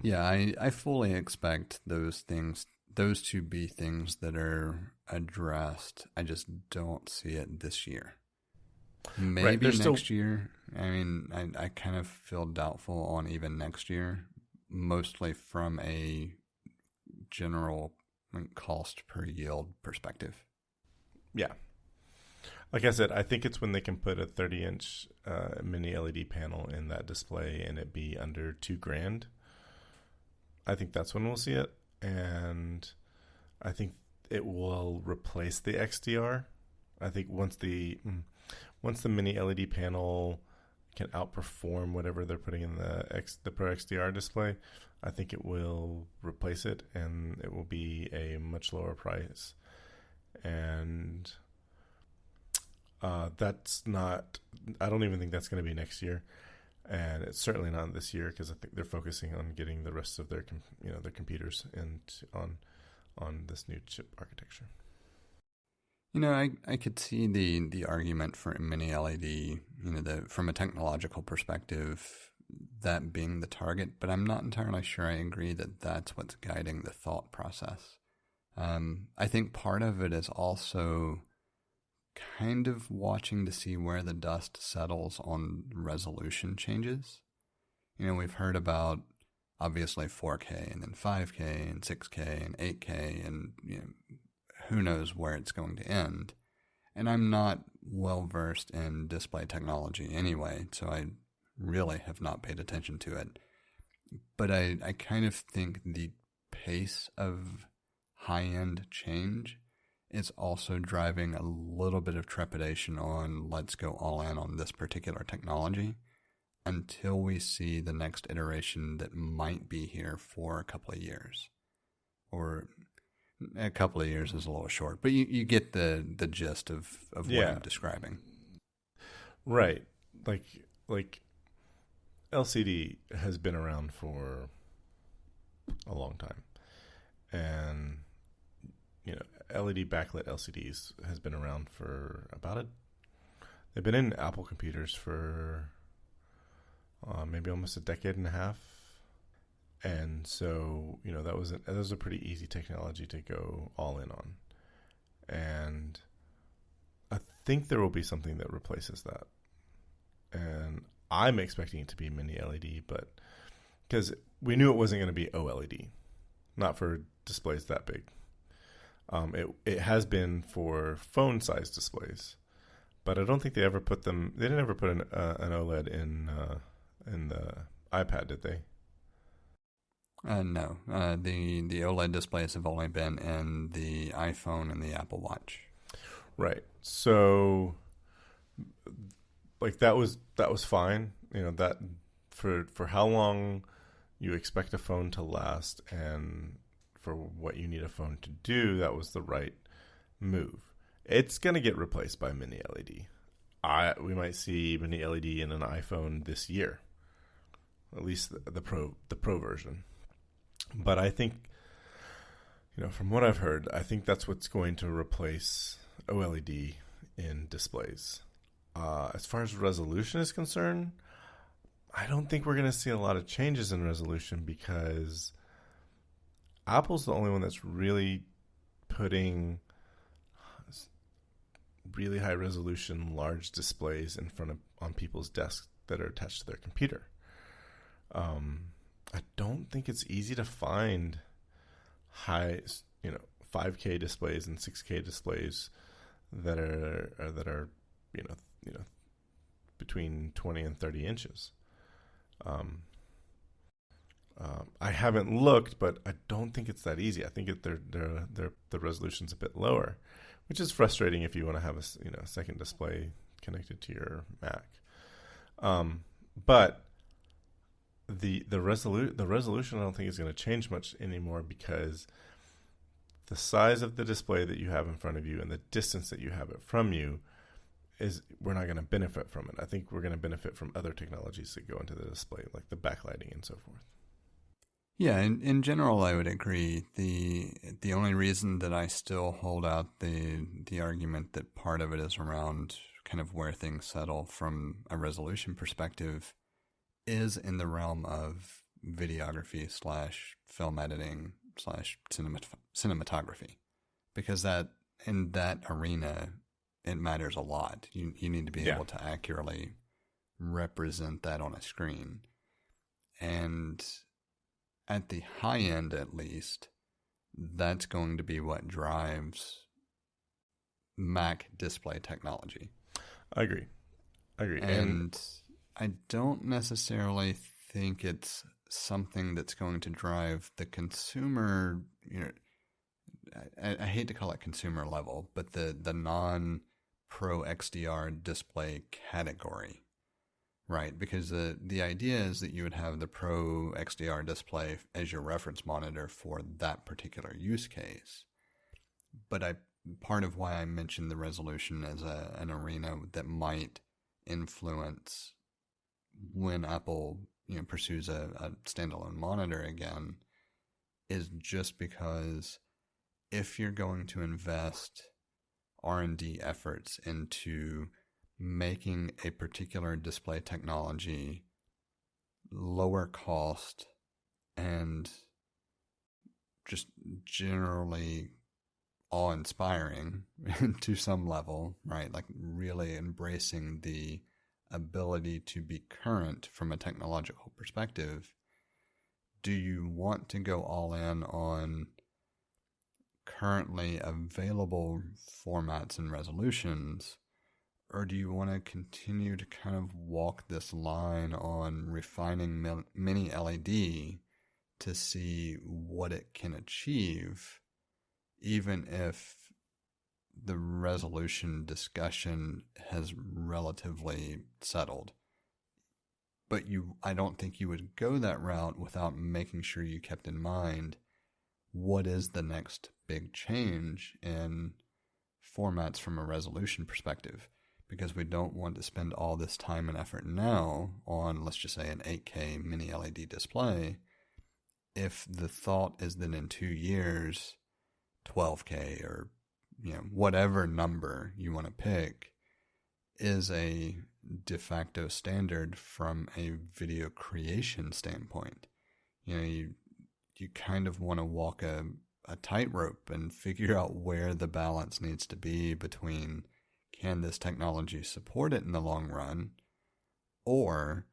Yeah, I fully expect those to be things that are addressed. I just don't see it this year. Maybe next year. I mean, I kind of feel doubtful on even next year, mostly from a general cost per yield perspective. Yeah. Like I said, I think it's when they can put a 30-inch mini LED panel in that display and it be under $2,000. I think that's when we'll see it, and I think it will replace the XDR. I think once the mini LED panel can outperform whatever they're putting in the Pro XDR display, I think it will replace it, and it will be a much lower price. And that's not. I don't even think that's going to be next year, and it's certainly not this year because I think they're focusing on getting the rest of their computers and on this new chip architecture. I could see the argument for mini LED, from a technological perspective, that being the target, but I'm not entirely sure I agree that that's what's guiding the thought process. I think part of it is also kind of watching to see where the dust settles on resolution changes. We've heard about obviously 4K and then 5K and 6K and 8K and who knows where it's going to end. And I'm not well versed in display technology anyway, so I really have not paid attention to it. But I kind of think the pace of high-end change is also driving a little bit of trepidation on let's go all in on this particular technology until we see the next iteration that might be here for a couple of years. Or a couple of years is a little short, but you get the gist of what I'm describing. Right. Like LCD has been around for a long time. And LED backlit LCDs has been around for they've been in Apple computers for maybe almost a decade and a half. And so, that was a pretty easy technology to go all in on. And I think there will be something that replaces that. And I'm expecting it to be mini LED, but because we knew it wasn't going to be OLED, not for displays that big. It has been for phone-sized displays, but I don't think they didn't ever put an OLED in the iPad, did they? No. The OLED displays have only been in the iPhone and the Apple Watch. Right. So, that was fine. That for how long you expect a phone to last and for what you need a phone to do, that was the right move. It's going to get replaced by mini LED. We might see mini LED in an iPhone this year, at least the Pro version. But I think, from what I've heard, I think that's what's going to replace OLED in displays. As far as resolution is concerned, I don't think we're going to see a lot of changes in resolution because Apple's the only one that's really putting really high resolution large displays on people's desks that are attached to their computer. I don't think it's easy to find high, 5K displays and 6K displays that are between 20 and 30 inches. I haven't looked, but I don't think it's that easy. I think the resolution's a bit lower, which is frustrating if you want to have a second display connected to your Mac. But the resolution I don't think is going to change much anymore, because the size of the display that you have in front of you and the distance that you have it from you is, we're not going to benefit from it. I think we're going to benefit from other technologies that go into the display, like the backlighting and so forth. Yeah, in general, I would agree. The only reason that I still hold out the argument that part of it is around kind of where things settle from a resolution perspective is in the realm of videography / film editing / cinematography, because that in that arena it matters a lot. You need to be able to accurately represent that on a screen, and at the high end, at least, that's going to be what drives Mac display technology. I agree. And I don't necessarily think it's something that's going to drive the consumer, I hate to call it consumer level, but the non-Pro XDR display category. Right, because the idea is that you would have the Pro XDR display as your reference monitor for that particular use case. But part of why I mentioned the resolution as an arena that might influence when Apple pursues a standalone monitor again is just because if you're going to invest R&D efforts into making a particular display technology lower cost and just generally awe-inspiring to some level, right? Like really embracing the ability to be current from a technological perspective. Do you want to go all in on currently available formats and resolutions, or do you want to continue to kind of walk this line on refining mini LED to see what it can achieve, even if the resolution discussion has relatively settled? But I don't think you would go that route without making sure you kept in mind what is the next big change in formats from a resolution perspective. Because we don't want to spend all this time and effort now on, let's just say, an 8K mini LED display, if the thought is that in 2 years, 12K or whatever number you want to pick is a de facto standard from a video creation standpoint. You kind of want to walk a tightrope and figure out where the balance needs to be between, can this technology support it in the long run? Or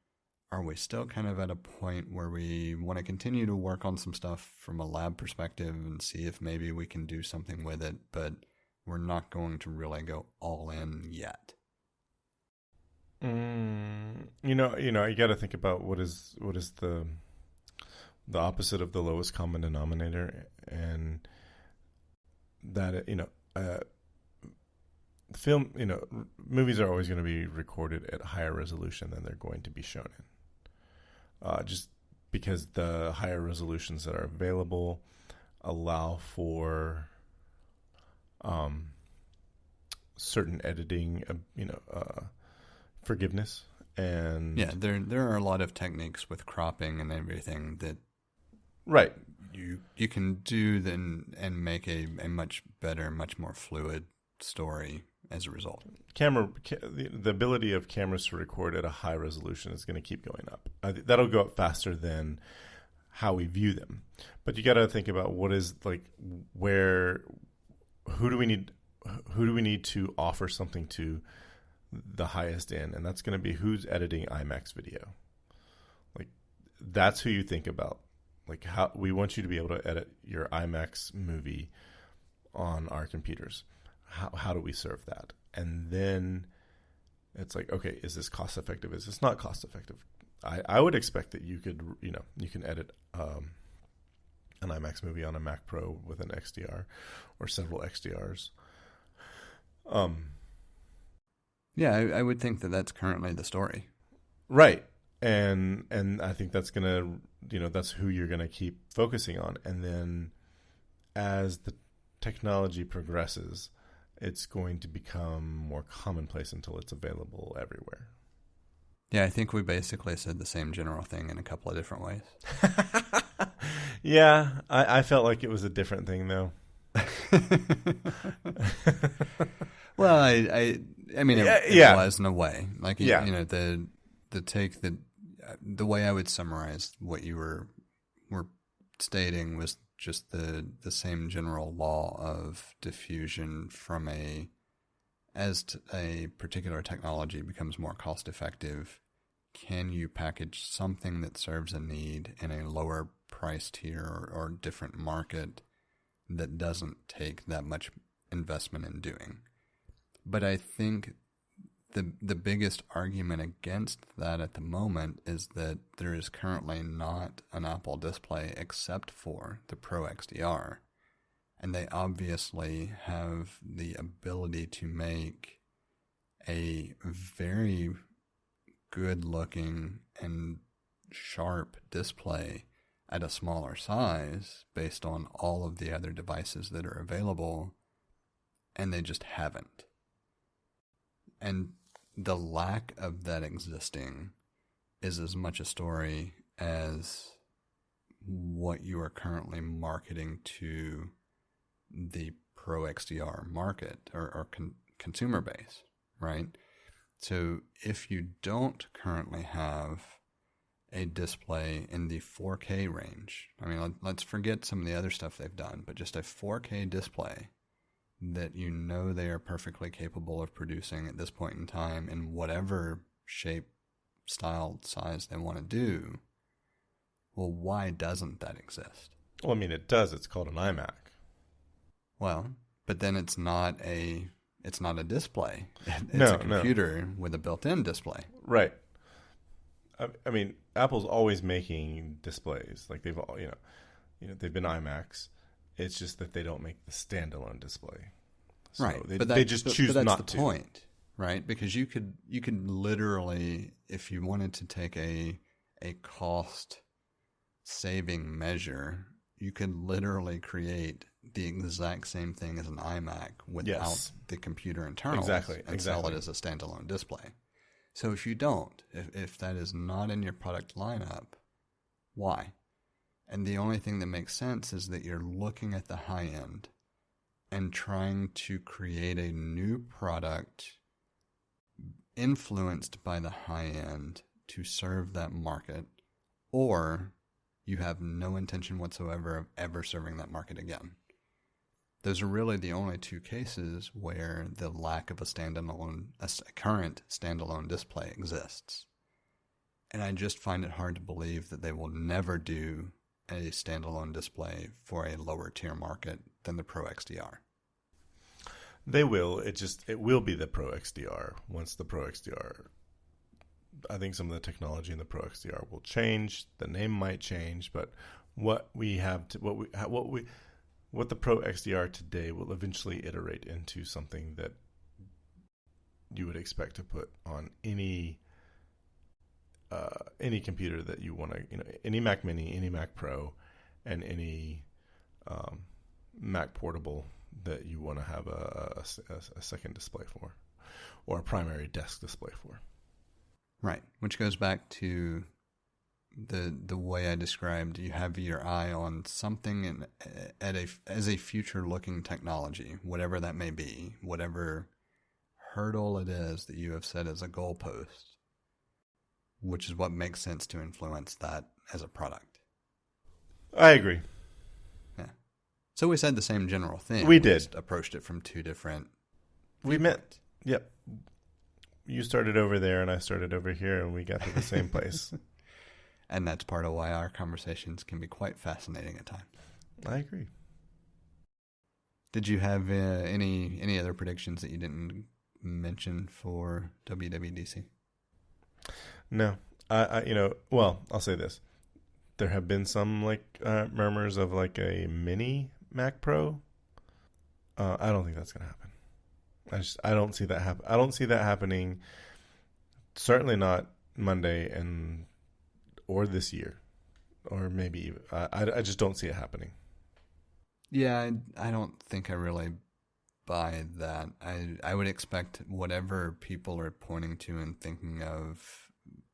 are we still kind of at a point where we want to continue to work on some stuff from a lab perspective and see if maybe we can do something with it, but we're not going to really go all in yet? You got to think about what is the opposite of the lowest common denominator, and that film, movies are always going to be recorded at higher resolution than they're going to be shown in. Just because the higher resolutions that are available allow for certain editing, forgiveness. And yeah, there are a lot of techniques with cropping and everything that right you can do then and make a much better, much more fluid story as a result. The ability of cameras to record at a high resolution is going to keep going up. That'll go up faster than how we view them. But you got to think about what is who do we need to offer something to the highest end, and that's going to be who's editing IMAX video. Like, that's who you think about. Like, how we want you to be able to edit your IMAX movie on our computers. How do we serve that? And then it's like, okay, is this cost effective? Is this not cost effective? I would expect that you can edit an IMAX movie on a Mac Pro with an XDR or several XDRs. Yeah, I would think that that's currently the story. Right. And I think that's gonna, that's who you're gonna keep focusing on. And then as the technology progresses, it's going to become more commonplace until it's available everywhere. Yeah, I think we basically said the same general thing in a couple of different ways. Yeah, I felt like it was a different thing though. Well, I mean, it was in a way. Like, the take that the way I would summarize what you were stating was just the same general law of diffusion from as a particular technology becomes more cost effective. Can you package something that serves a need in a lower price tier or different market that doesn't take that much investment in doing? But I think the biggest argument against that at the moment is that there is currently not an Apple display except for the Pro XDR. And they obviously have the ability to make a very good looking and sharp display at a smaller size based on all of the other devices that are available, and they just haven't. And the lack of that existing is as much a story as what you are currently marketing to the Pro XDR market or consumer base, right? So if you don't currently have a display in the 4K range, I mean, let's forget some of the other stuff they've done, but just a 4K display that they are perfectly capable of producing at this point in time in whatever shape, style, size they want to do, well, why doesn't that exist? Well, I mean, it does. It's called an iMac. Well, but then it's not a display. It's a computer with a built-in display. Right. I mean, Apple's always making displays. Like they've all, they've been iMacs. It's just that they don't make the standalone display. So right. They just choose not to. That's the point, right? Because you could literally, if you wanted to take a cost saving measure, you could literally create the exact same thing as an iMac without the computer internals and sell it as a standalone display. So if you don't, if that is not in your product lineup, why? And the only thing that makes sense is that you're looking at the high end and trying to create a new product influenced by the high end to serve that market, or you have no intention whatsoever of ever serving that market again. Those are really the only two cases where the lack of a current standalone display exists. And I just find it hard to believe that they will never do a standalone display for a lower tier market than the Pro XDR. They will. It will be the Pro XDR once the Pro XDR. I think some of the technology in the Pro XDR will change. The name might change, but what the Pro XDR today will eventually iterate into something that you would expect to put on any computer that you want to, any Mac Mini, any Mac Pro, and any Mac Portable that you want to have a second display for, or a primary desk display for. Right, which goes back to the way I described. You have your eye on something as a future-looking technology, whatever that may be, whatever hurdle it is that you have set as a goalpost, which is what makes sense to influence that as a product. I agree. Yeah. So we said the same general thing. We did. Just approached it from two different. We met. Yep. You started over there and I started over here, and we got to the same place. And that's part of why our conversations can be quite fascinating at times. I agree. Did you have any other predictions that you didn't mention for WWDC? No. I'll say this. There have been some murmurs of a mini Mac Pro. I don't think that's going to happen. I don't see that happen. I don't see that happening. Certainly not Monday and or this year, or maybe even, I just don't see it happening. Yeah, I don't think I really buy that. I would expect whatever people are pointing to and thinking of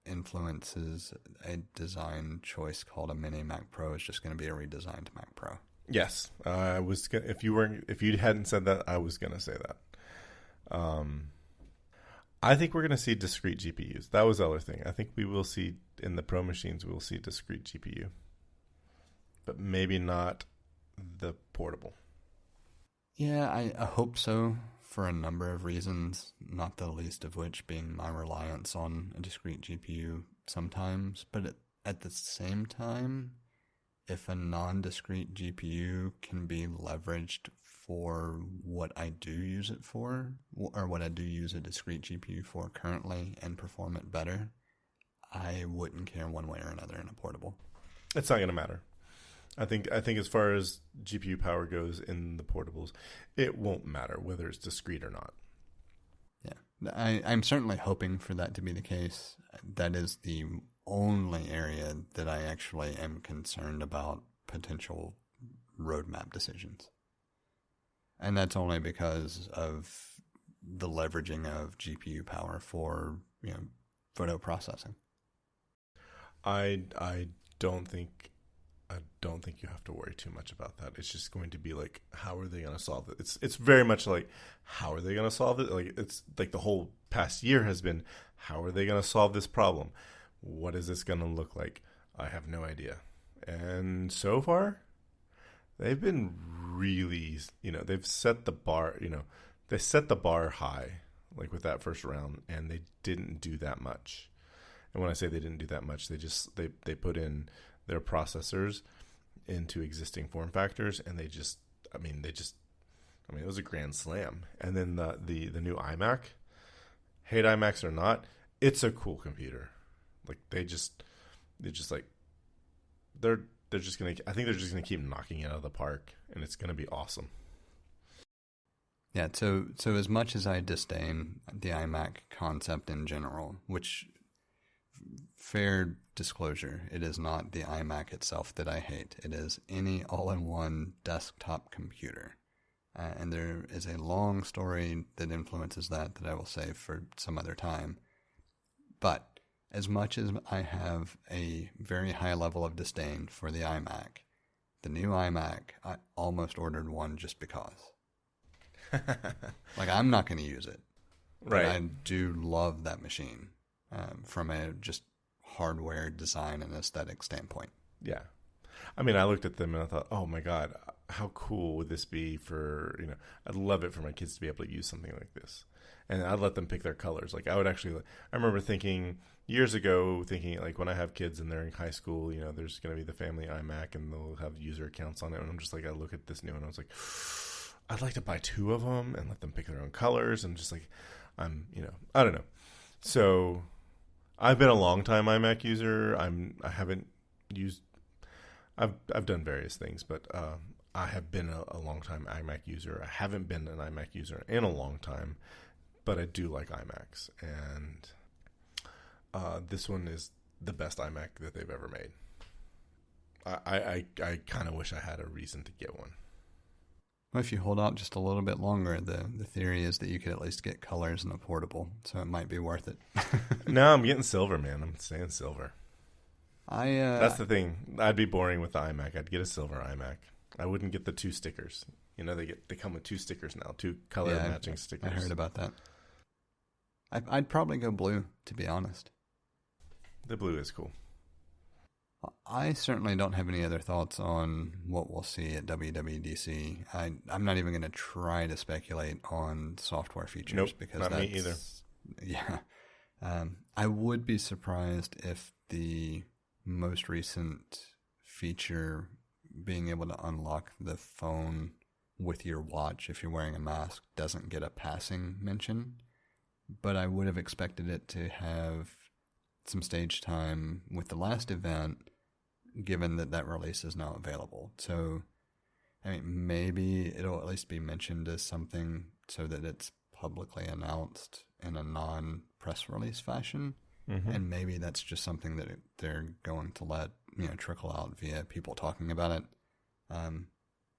influences a design choice called a mini Mac Pro is just going to be a redesigned Mac Pro. Yes, I was. If you hadn't said that, I was going to say that. I think we're going to see discrete GPUs. That was the other thing. I think we will see in the Pro machines, we will see discrete GPU, but maybe not the portable. Yeah, I hope so for a number of reasons, not the least of which being my reliance on a discrete GPU sometimes. But at the same time, if a non-discrete GPU can be leveraged for what I do use it for, or what I do use a discrete GPU for currently and perform it better, I wouldn't care one way or another in a portable. It's not going to matter. I think as far as GPU power goes in the portables, it won't matter whether it's discrete or not. Yeah, I'm certainly hoping for that to be the case. That is the only area that I actually am concerned about potential roadmap decisions. And that's only because of the leveraging of GPU power for, photo processing. I don't think you have to worry too much about that. It's just going to be like, how are they going to solve it? It's very much like, how are they going to solve it? Like, it's like the whole past year has been, how are they going to solve this problem? What is this going to look like? I have no idea. And so far, they've been really, they've set the bar, they set the bar high, like with that first round, and they didn't do that much. And when I say they didn't do that much, they put in their processors into existing form factors, and it was a grand slam. And then the new iMac, hate iMacs or not, it's a cool computer. Like they're just gonna keep knocking it out of the park, and it's gonna be awesome. Yeah, so as much as I disdain the iMac concept in general, which, fair disclosure, it is not the iMac itself that I hate. It is any all-in-one desktop computer. And there is a long story that influences that I will save for some other time. But as much as I have a very high level of disdain for the iMac, the new iMac, I almost ordered one just because. Like, I'm not going to use it. Right. But I do love that machine from a just hardware design and aesthetic standpoint. Yeah. I mean, I looked at them and I thought, oh my God, how cool would this be for, I'd love it for my kids to be able to use something like this. And I'd let them pick their colors. Like I remember years ago thinking like when I have kids and they're in high school, there's going to be the family iMac and they'll have user accounts on it. And I'm just like, I look at this new one and I was like, I'd like to buy 2 of them and let them pick their own colors. And just like, I don't know. So I've been a long time iMac user. I've done various things, but I have been a long time iMac user. I haven't been an iMac user in a long time, but I do like iMacs, and this one is the best iMac that they've ever made. I kind of wish I had a reason to get one. Well, if you hold out just a little bit longer, the theory is that you could at least get colors in a portable, so it might be worth it. No, I'm getting silver, man. I'm staying silver. That's the thing. I'd be boring with the iMac. I'd get a silver iMac. I wouldn't get the 2 stickers. They come with 2 stickers now, 2 color matching stickers. I heard about that. I'd probably go blue, to be honest. The blue is cool. I certainly don't have any other thoughts on what we'll see at WWDC. I'm not even going to try to speculate on software features. Nope, because not me either. Yeah. I would be surprised if the most recent feature, being able to unlock the phone with your watch if you're wearing a mask, doesn't get a passing mention. But I would have expected it to have some stage time with the last event, given that release is now available. So, maybe it'll at least be mentioned as something so that it's publicly announced in a non-press release fashion. And maybe that's just something that they're going to let, trickle out via people talking about it.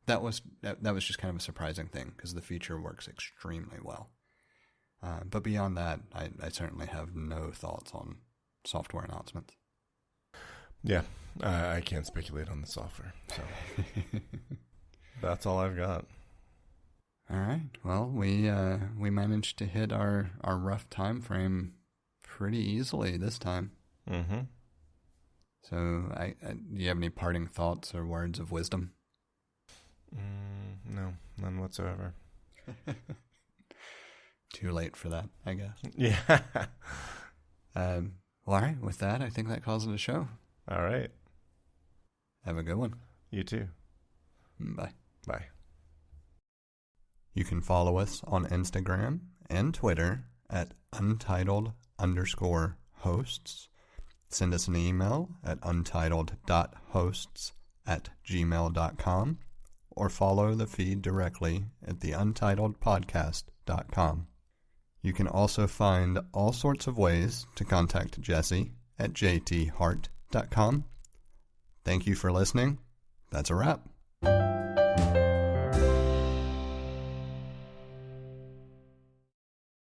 That was just kind of a surprising thing because the feature works extremely well. But beyond that, I certainly have no thoughts on software announcements. Yeah, I can't speculate on the software, so that's all I've got. All right. Well, we managed to hit our rough time frame pretty easily this time. Mm-hmm. So, do you have any parting thoughts or words of wisdom? No, none whatsoever. Too late for that, I guess. Yeah. Well, all right. With that, I think that calls it a show. All right. Have a good one. You too. Bye. Bye. You can follow us on Instagram and Twitter at untitled_hosts. Send us an email at untitled.hosts@gmail.com or follow the feed directly at the untitledpodcast.com. You can also find all sorts of ways to contact Jesse at jthart.com. Thank you for listening. That's a wrap.